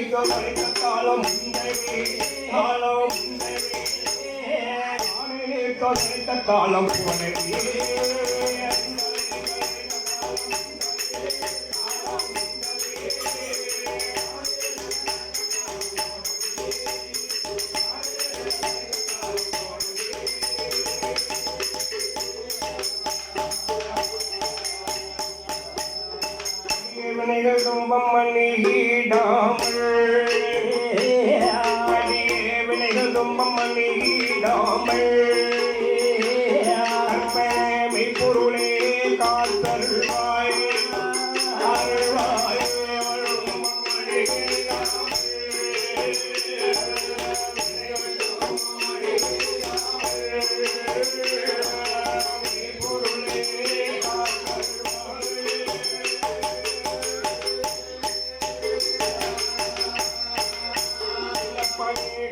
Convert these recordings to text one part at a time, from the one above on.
காலம் காலம் துன்பம் மன்னிடாமல் வினைகள் துன்பம் மன்னிடாமல் மெய்ப்பொருளே காத்தருள்வாய் அருள்வாய்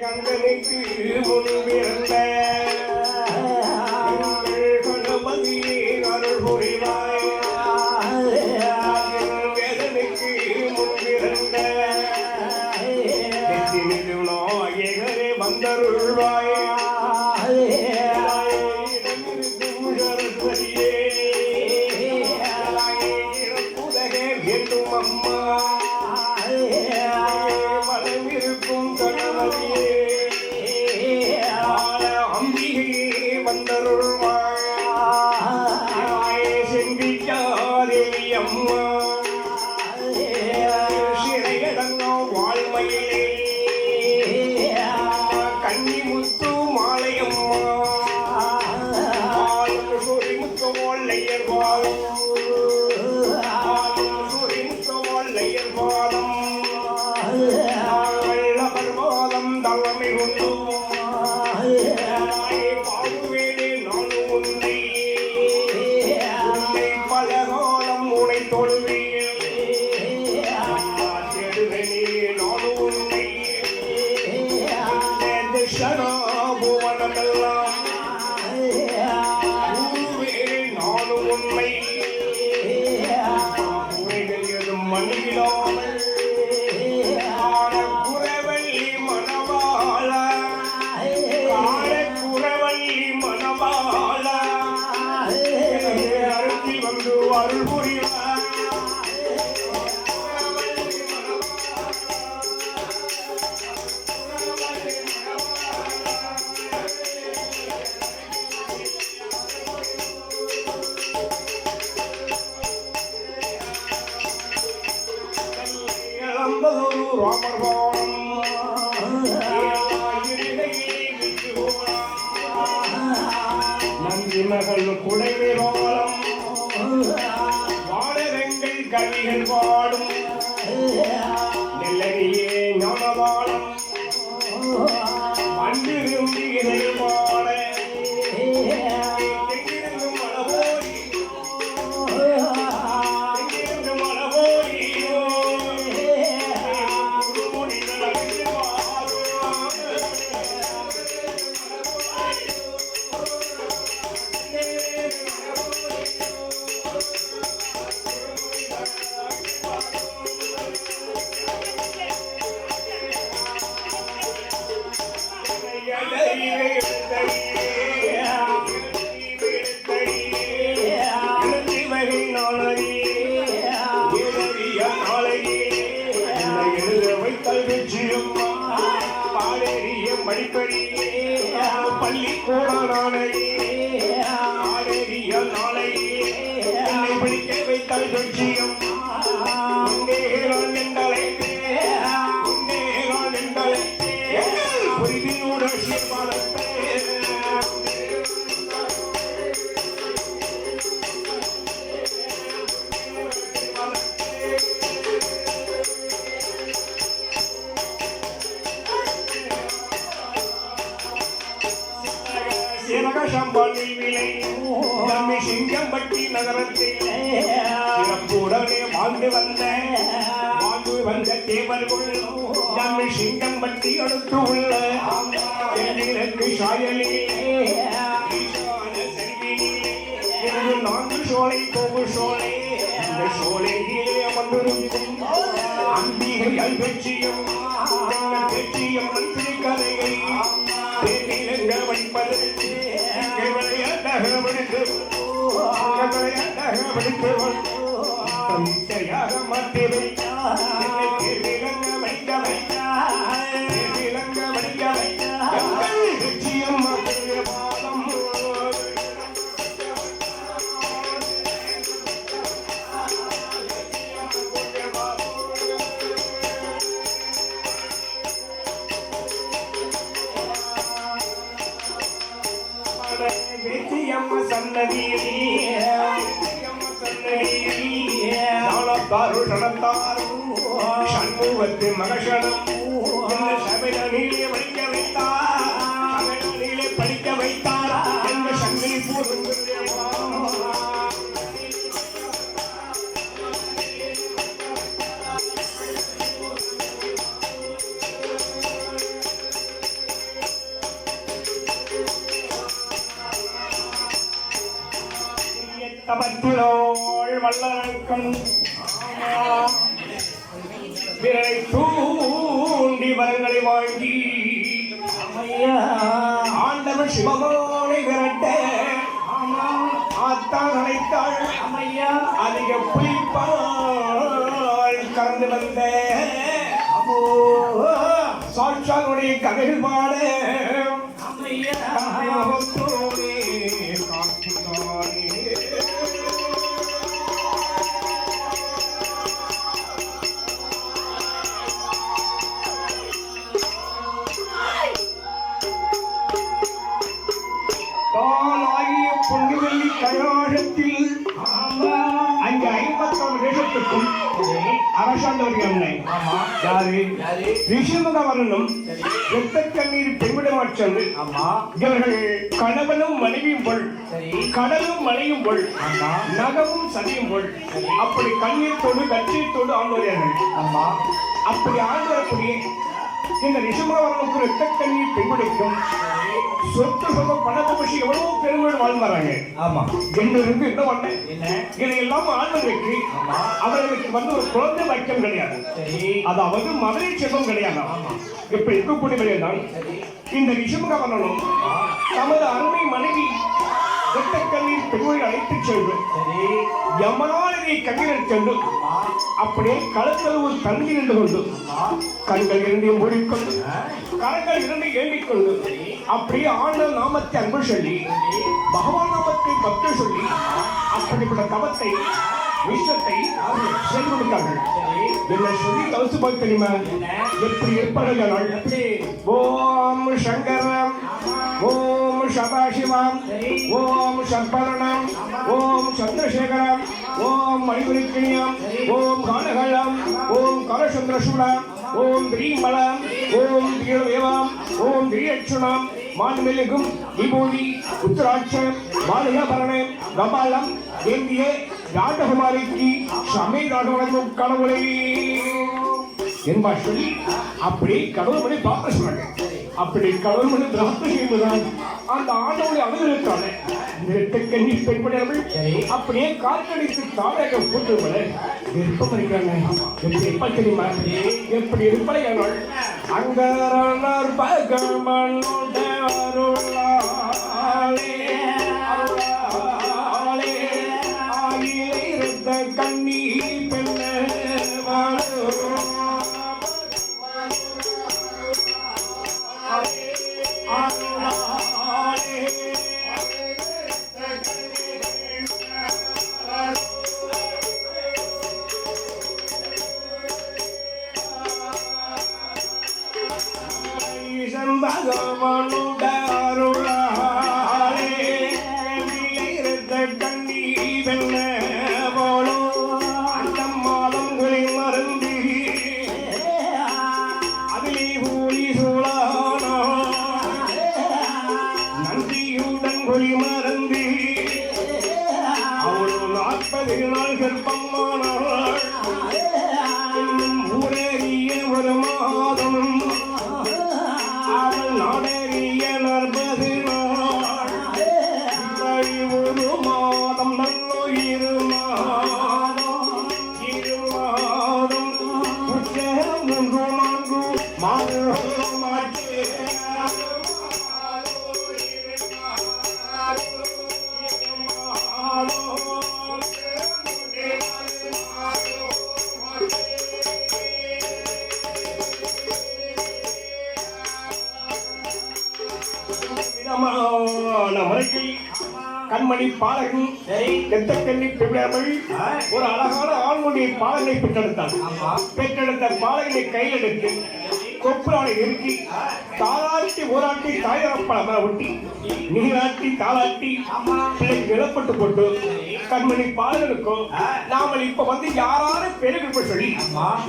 கந்தனுக்கு முன்பிருந்த கணபதியே அருள் புரிவாய் வேதனுக்கு முன்பிருந்த நாயகரே வந்தருள்வாய் சரஸ்வதியே புதகே வேண்டும் அம்மா வளமிருக்கும் கணபதியே அம்பிகையே வந்தருள்வாய் செம்பிக்காதேவி அம்மா சிறையடங்கோ வாழ்மையிலே கன்னிமுத்து மாலையம்மா சூரிமுத்து ஓல்லையர் பாதம் சூரிமுத்து ஓல்லையர் பாதம் பாதம் தவமை கொண்டு பாடுவேனே நான் உன்னை பலகாலம் உனை தொழுவேன் தேடுவேனே நான் உன்னை புவனமெல்லாம் நான் உன்னை உரைகள் மன்னிடாமல் குறவள்ளி மணவாள அருத்தி வந்து அருள் புரிவார் ராமர்வாணம் நந்தி மகள் குடைவிரோலம் வாடகங்கள் கவிகள் பாடும் நெல்லடியே ஞானவாளம் மண்ணிலும் இதை பாட பள்ளிக்கூடானே ஆடேறிய நாளை என்னை படிக்க வைத்தால் வெற்றியம் என்றலை புரிவினோட பாடத்தை சம்பாளில் விலை நம்மை சிங்கம்பட்டி நகரத்தில் சிறப்புடனே வாழ்ந்து வந்த தேவர்கள் நம்மை சிங்கம்பட்டி அடுத்து உள்ள சாயலில் மாங்கு சோலை பூவு சோலை இந்த சோலையிலே அமர்ந்திருக்கும் அம்பிகையால் வெற்றியும் வெற்றியம் மந்திரி கதையை தேனிலங்க வைப்பதற்கு விளையாட்டாக விடுத்து வித்தையாக மாற்றி வைத்தார் விலங்க வைக்க வைத்தார் விலங்க வைக்க வைத்தார் வெற்றியம் மந்திரி பாதம் வெற்றியம்ம சன்னதியாரு சண்முகத்து மகசனம் சபையிலே படிக்க வைத்தார் சபையிலே படிக்க வைத்தார் என்ற சங்கை போதும் தபத்திலோள் வல்லரக்கன் விரலை தூண்டி வரங்களை வாங்கி ஆண்டவர் சிவமோனை விரட்ட ஆத்தான் அழைத்தாள் அதிக புலிப்பால் கலந்து வந்த சாட்சானுடைய கதைகள் பாட கைலாசத்தில் அங்கே 51 தேசத்துக்கும் அரசாண்டவர்கள் யாரு ரிஷிமுகவரனும் இரத்த கண்ணீர் பெருமிடமாச் சென்று இவர்கள் கணவனும் மனைவியும் போல் கடலும் மலையும் போல் நகமும் சதியும் போல் அப்படி கண்ணீர்த்தோடு கட்சியத்தோடு ஆண்டுவார்கள் அப்படி ஆண்டு வரக்கூடிய இந்த ரிஷிமுகவரனுக்கு இரத்த கண்ணீர் பெருமிடைக்கும் சொத்து சுகம் பணத்தை பற்றி எவ்வளவு பெருமையோடு வாழ்ந்தாங்க என்னிருந்து என்ன பண்ணேன் இதையெல்லாம் ஆண்களுக்கு அவர்களுக்கு வந்து ஒரு குழந்தை பாக்கியம் கிடையாது அதாவது மகளிர் செல்வம் கிடையாது இப்ப இருக்கக்கூடியவர்கள் இந்த ரிஷிமுகவரனும் தமது அருமை மனைவி இரத்த கண்ணீர் பெருமை அழைத்து சென்று யமனாலயை கண்ணீர் சென்று அப்படியே களத்தில் ஒரு தண்ணி நின்று கொண்டு கண்கள் இரண்டையும் மூடிக்கொண்டு கரங்கள் இரண்டை ஏண்டிக்கொண்டு அப்படியே ஆண்டவர் நாமத்தை அன்பு சொல்லி பகவான் நாமத்தை பக்தி சொல்லி அப்படிப்பட்ட தவத்தை விஷத்தை செய்து கொடுத்தார்கள். என்ன சொல்லி கவசு பார்த்து தெரியுமா? எப்படி இருப்பார்கள்? ஓம் சங்கரம், ஓம் சதாசிவம், ஓம் சர்பரணம், ஓம் சந்திரசேகரம், ஓம் மணிபுரிக்கிணியம், ஓம் கானகலம், ஓம் கரசந்திரசூலம், ஓம் திரீமலம், ஓம் திரியதேவம், ஓம் திரியட்சுணம், மான்மெல்லிகும் விபூதி உத்தராட்சம் மாளிகாபரணம் கபாலம் ஏந்திய ராஜகுமாரிக்கு சமீராக கடவுளை என்பார் சொல்லி அப்படி கடவுள் மணி பார்க்க சொன்னாங்க. அப்படி கடவுள் மணி பிரார்த்தனை செய்வதுதான் அந்த ஆண்டவனை அனுபவித்தாங்க. கண்ணி பெண்படையார்கள் அப்படியே காற்றடித்து தாழக போட்டுவிட விருப்பம் இருக்கிறாங்க. எப்படி எப்ப தெரியுமா? எப்படி இருப்படையானால் அங்கரனர் பகமனுடைய அருளாலே ஆயிலை இரத்த கண்ணி பெண்ணே பகவானுடைய அருளாலே இரத்த கண்ணி பெண்ணே போலோ அந்த மாதங்களின் மருந்து அதிலே கூலி சூழானோ நன்றியுடன் கொலி மறந்து அவள் 40 நாள் கர்ப்பமானாள். இன்னும் ஊரேறிய ஒரு மாதம் நாடறிய 40 நாள் ஒரு மாதம் கண்மணி பாலகன் எத்தக்கண்ணி பிள்ளைகள் ஒரு அழகான ஆண்மொழி பாலகனை பெற்றெடுத்தான். பெற்றெடுத்த பாலகனை கையில் எடுத்து கொப்புரானை நிறுத்தி தாளாட்டி ஓராட்டி தாயரப்பழ ஒட்டி நீராட்டி தாளாட்டி பிள்ளைக்கு நிலப்பட்டு போட்டு கண்மணி பாலகனுக்கும் நாம இப்ப வந்து யாராரு பெருகிருப்ப சொல்லி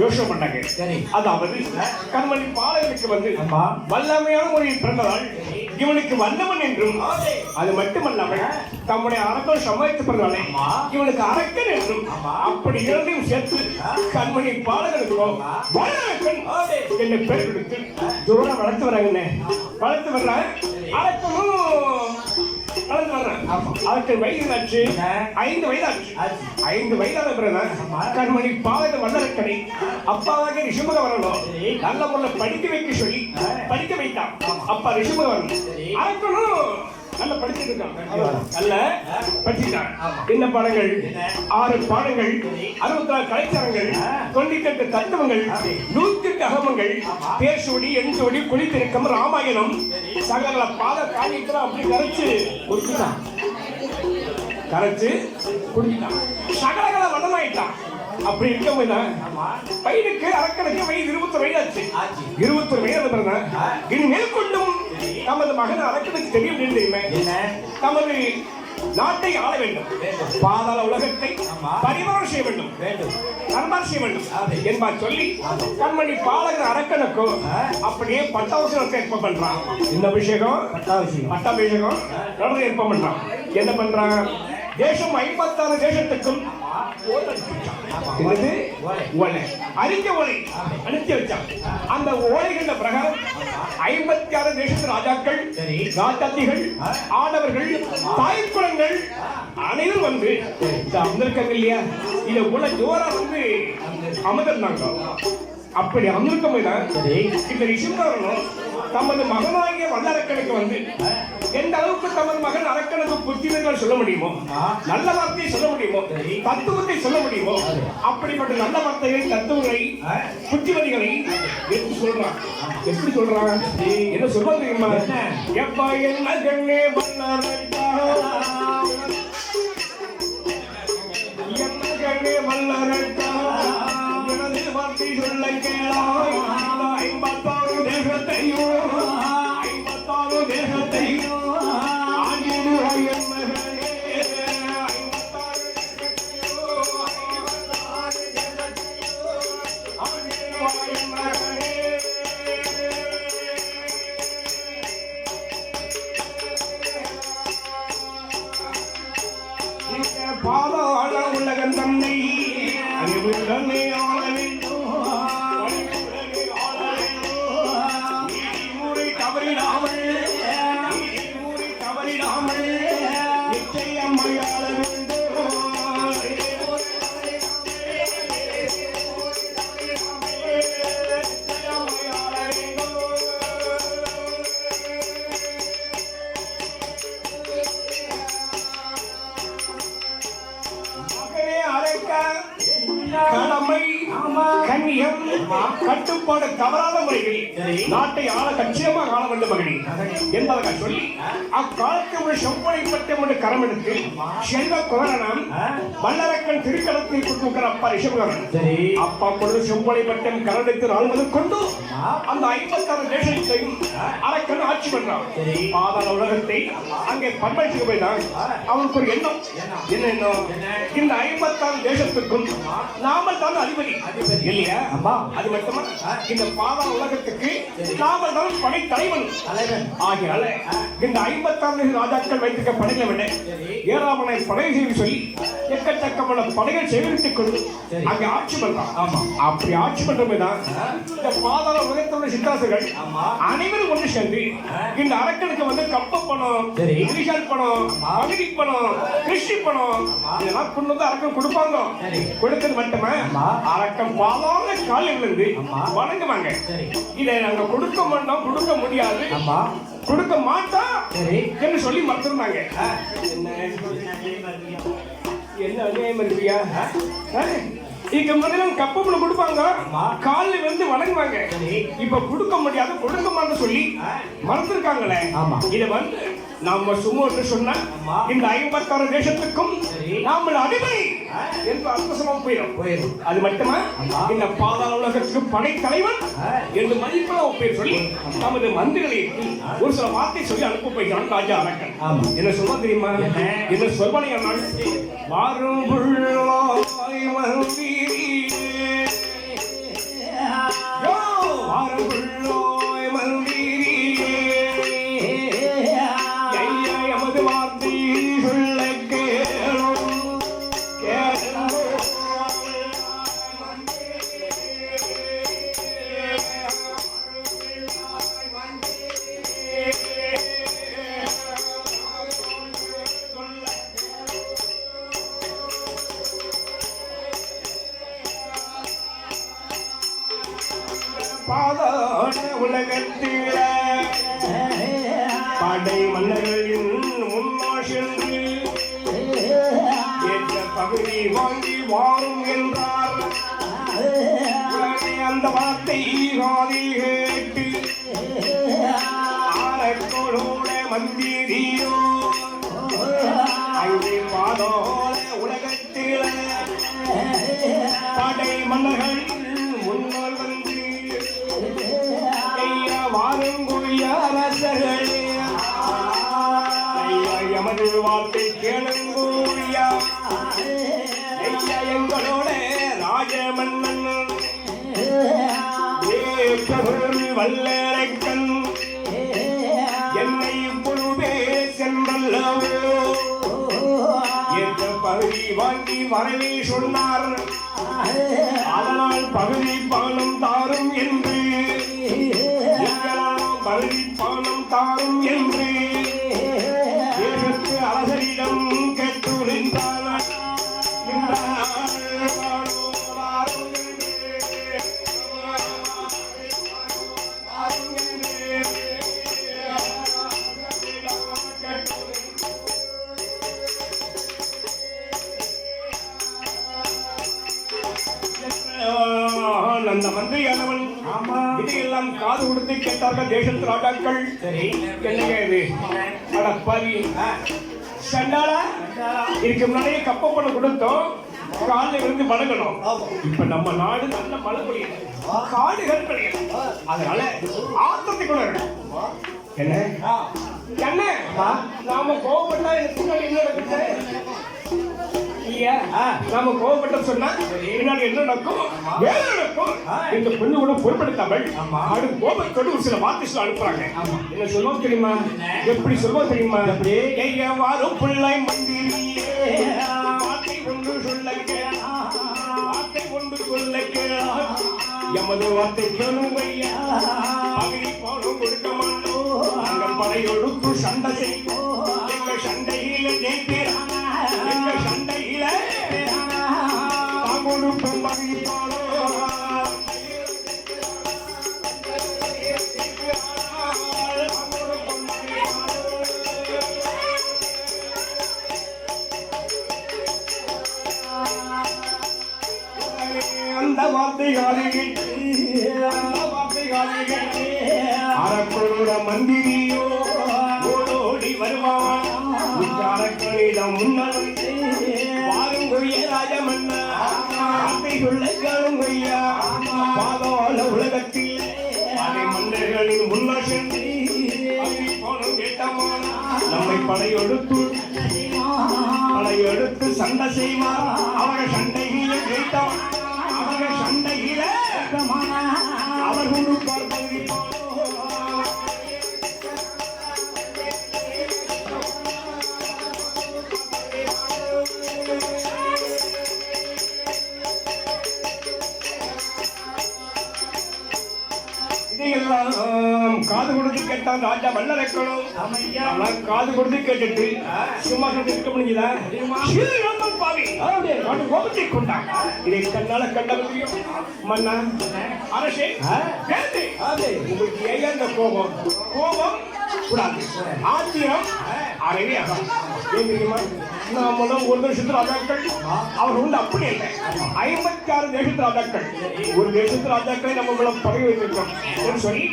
யோசனை பண்ணாங்க. அதாவது கண்மணி பாலகனுக்கு வந்து வல்லமையான ஒரு பிறந்ததால் இவனுக்கு வல்லவன் என்றும் அது மட்டுமல்லாமல் தம்முடைய அரக்கன் சமாளித்து பிறந்தாலே இவனுக்கு அரக்கன் என்றும் அப்படி இரண்டையும் சேர்த்து கண்மணி பாலகனுக்கும் வல்லரக்கன் என்ன பேர் கொடுத்து தூரம் வளர்த்து வராங்க. வளர்த்து வர்றாங்க அரக்கனும் வளர்ந்து வர்றான். அவருக்கு வயது ஆச்சு 5 வயதாச்சு. 5 வயதான பிறகு கண்மணி பாலக வல்லரக்கனை அப்பாவாக ரிஷபக வரணும் நல்ல முறையில் படிக்க வைக்க சொல்லி படிக்க வைத்தான். அப்பா ரிஷபக வரணும். அரக்கனும் நல்ல படிச்சுட்டு இருக்காங்க. நல்ல படிச்சுட்டாங்க. என்ன பாடங்கள்? 6 பாடங்கள், 64 கலைச்சாரங்கள், 98 தத்துவங்கள், 100 அகமங்கள், பேசோடி, எண்சோடி, குளித்திருக்கம், ராமாயணம் சகல பாத காணிக்கலாம். அப்படி கரைச்சு குடிச்சுட்டான். கரைச்சு குடிச்சுட்டான். சகலகல வண்ணமாயிட்டான். அப்படி இருக்கும்போது பையனுக்கு அரக்கனுக்கு வயது 21 வயதாச்சு. 21 வயது பிறந்தான். இனி மேற்கொண்டும் நமது மகன் அரக்கனுக்கு தெரியும் தெரியுமே நமது நாட்டை ஆள வேண்டும், பாதாள உலகத்தை பரிமாறம் செய்ய வேண்டும், நண்பர் செய்ய வேண்டும் என்பார் சொல்லி கண்மணி பாலகன் அரக்கனுக்கும் அப்படியே பட்டாபிஷேகம் ஏற்பாடு பண்றான். இந்த அபிஷேகம் பட்டாபிஷேகம் ஏற்பாடு பண்றான். என்ன பண்றான்? தேசம் 56 தேசத்துக்கும் அறிக்கை ஓலை அனுப்பி வச்சான். அந்த ஓலைகள பிரகாரம் 56 தேசத்து ராஜாக்கள், ராஜாத்திகள், ஆடவர்கள், தாய்க்குளங்கள் அனைவரும் வந்து அமர்ந்திருக்காங்க இல்லையா? இதை உள்ள ஜோரா வந்து அமர்ந்தாங்க. அப்படி அமர்க்கும் இந்த ரிஷிகாரனும் தமது மகனாகிய வல்லரக்கனுக்கு வந்து எந்த அளவுக்கு தமது மகன் அரக்கனுக்கு புத்திமதிகள் சொல்ல முடியுமோ, நல்ல வார்த்தையை சொல்ல முடியுமோ, தத்துவத்தை சொல்ல முடியுமோ, அப்படிப்பட்ட நல்ல வார்த்தைகளை, தத்துவங்களை, புத்திமதிகளை எடுத்து சொல்றான். எப்படி சொல்றான்? என்ன சொல்றது தெரியுமா? எப்பா என்ன கண்ணே வல்லரக்கா, என்ன கண்ணே வல்லரக்கா, எனது வார்த்தை சொல்ல கேளாய். 56 தேசத்தையும் 56 தேசத்தையும் பாதாள உலகன் தன்னை அறிவுடனே ஆள வேண்டும், தவறிடாமல் நிச்சயம் ஆள வேண்டும். கடமை, கண்ணியம், கட்டுப்பாடு தவறாத முறையில் நாட்டை ஆள கட்சியமாக ஆள வேண்டும் மகனே என்பதாக சொல்லி அக்காலத்தில் ஒரு செம்பொழி பட்டம் என்று கரம் எடுத்து செல்வ குரலனம் வல்லரக்கன் திருக்களத்தில் கொடுக்கிற அப்பா ரிஷபகரன் அப்பா கொண்டு செம்பொழி பட்டம் கரடித்து ஆள்வது கொண்டு அந்த 56 தேசத்தையும் அரக்கன் ஆட்சி பண்றான். பாதாள உலகத்தை அங்கே பண்பாட்டு போய்தான் அவனுக்கு ஒரு எண்ணம். என்ன எண்ணம்? இந்த 56 தேசத்துக்கும் நாம தான் அதிபதி இல்லையா? அது மட்டுமா இந்த பாதாள உலகத்துக்கு நாம தான் படை தலைவன் ஆகியால இந்த 56 ராஜாக்கள் வைத்திருக்க படைகளை விட ஏராளமான படை செய்து சொல்லி எக்கச்சக்கமான படைகள் சேகரித்துக் கொண்டு அங்கே ஆட்சி பண்றான். அப்படி ஆட்சி பண்றதுதான் இந்த பாதாள உலகத்தோட சித்தாசுகள் அனைவரும் ஒன்று சேர்ந்து இந்த அரக்கனுக்கு வந்து கப்ப பணம், கிரிஷால் பணம், பகுதி பணம், கிருஷி பணம் இதெல்லாம் கொண்டு வந்து அரக்கன் கொடுப்பாங்க. கொடுத்தது மட்டுமே அரக்கன் பாதாள காலில் இருந்து வணங்குவாங்க. இதை நாங்க கொடுக்க மாட்டோம், கொடுக்க முடியாது, கொடுக்க மாட்டோம் என்று சொல்லி மறந்துருந்தாங்க. என்ன அநியாயம் இருக்கியா? இங்க முதல்ல கப்பப்பட கொடுப்பாங்க, காலில் வந்து வணங்குவாங்க. இப்ப கொடுக்க முடியாது, கொடுக்க மாட்டேன்னு சொல்லி மறந்துருக்காங்களே. இத வந்து நாம சும்மா சொன்னா இந்த 56 தேசத்துக்கும் நாம அடிமை என்று அர்த்தமா போயிடும். அது மட்டுமா இந்த பாதாள உலகத்துக்கு படைத்தலைவன் என்று மதிப்பா பேர் சொல்லி நமது மந்திரிகளை ஒரு சில வார்த்தை சொல்லி அனுப்ப போய்கிறான் ராஜா அரக்கன். என்ன சொல்ல தெரியுமா? என்ன சொல்வனை நாள் வாரும் புள்ளாய் மந்திரியே, வாரும் புள்ளாய் மந்திரியே, ஐயா எமது வார்த்தை சொல்ல கேளும் பாதாள உலகத்தில படை மன்னர்களின் முன்னால் சென்று ஏற்ற பகுதி வாங்கி வாரும் என்றார். அந்த வார்த்தை காதில் கேட்டு ஆரக்கோளோட மந்திரியோ அங்கே பாதாள உலகத்தில படை மன்னர்கள் முன்னால் வந்து அரசர்களே, ஐயா எமது வார்த்தை கேளுங்கூயா, ஐயா எங்களோட ராஜமன்னன் வல்லரக்கன் என்னை இப்பொழுதே சென்றல்லவோ ஏற்ற பகுதி வாங்கி வரவே சொன்னார். அதனால் பகுதி பானம் தாரும் என்று பகுதி பானம் தாரும் என்று தேசத்து அரசரிடம் கேட்டு நின்றார். அந்த மந்திரியானவன் இதையெல்லாம் காது கொடுத்து கேட்டார்கள் தேசத்து ராஜாக்கள். சரி என்னங்க இது அடப்பாரி சண்டாளா இதுக்கு முன்னாடியே கப்பப்பணம் கொடுத்தோம், காலில் இருந்து வணங்கணும். இப்ப நம்ம நாடு நல்ல மழை பெய்யுது, காடுகள் பெய்யுது, அதனால ஆத்தத்தை கூட என்ன என்ன நாம கோவப்பட்டா எனக்கு என்ன நடக்குது? நாம கோபப்பட்ட சொன்னா பின்னாடி என்ன நடக்கும், வேலை நடக்கும். இந்த பெண்ணு கூட பொருட்படுத்தாமல் அது கோபத்தோடு ஒரு சில வார்த்தை சொல்ல அனுப்புறாங்க. என்ன சொல்லுவோம் தெரியுமா? எப்படி சொல்லுவோம் தெரியுமா? வாரும் பிள்ளை மந்திரியே, வார்த்தை ஒன்று சொல்ல கேளா, வார்த்தை ஒன்று சொல்ல கேளா, எமது வார்த்தை கேளும் ஐயா, பகுதி போனும் கொடுக்க மாட்டோம், நாங்கள் படையொடுத்து சண்டை செய்வோம், எங்க சண்டையில ஜெயிக்கிறாங்க, எங்க சண்டையில கொடுக்கும் பகுதி போனோம். அந்த வார்த்தைகளில் அரக்கோட மந்திரியோ ஓடோடி வருவான். அரக்கனிடம் முன்னால் வாருங்கொய்ய ராஜமன்னா, வார்த்தை சொல்ல கேளுங்கொய்யா, பாதாள உலகத்தில் அதை மன்னர்களின் முன்னால் சென்று போனும் கேட்டமான நம்மை படையெடுத்து சண்டை செய்வார். அவர்கள் சண்டையில கேட்டவன், அவர்கள் சண்டையில அவர்கள் பகுதி காது கொடுத்து கேட்டான் ராஜா வல்லரக்கனும். காது கொடுத்து கேட்டுட்டு சும்மா இருக்க முடியுதா? பாவி கோபத்தை கொண்டான். இதை கண்ணால கண்ட முடியும் மன்னா அரசே, உங்களுக்கு ஏன் இந்த கோபம்? கோபம் கூடாது, ஆத்திரம் அறவே ஆகும். ஏன் தெரியுமா? நாமளும் ஒரு தேசத்து ராஜாக்கள், அவர் வந்து அப்படி இல்லை. 56 தேசத்து ராஜாக்கள், ஒரு தேசத்து ராஜாக்களை நம்ம பதவி வைத்திருக்கோம் என்று சொல்லி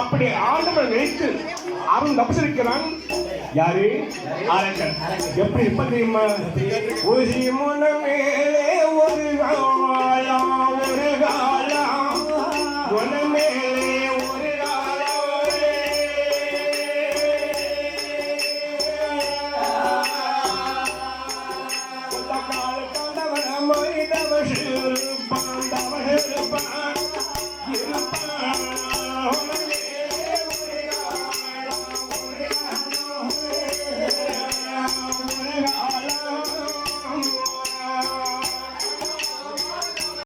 அப்படி ஆண்டவர் நினைத்து அவன் தப்பிச்சிருக்கிறான். யாரு? அரக்கன். எப்படி இருப்ப தெரியுமா? ஒரு முன மேலே ஒரு காலம், ஒரு காலம் உன மேலே ஒரு காலம், கால காண்டவன மனிதவ பாண்டவ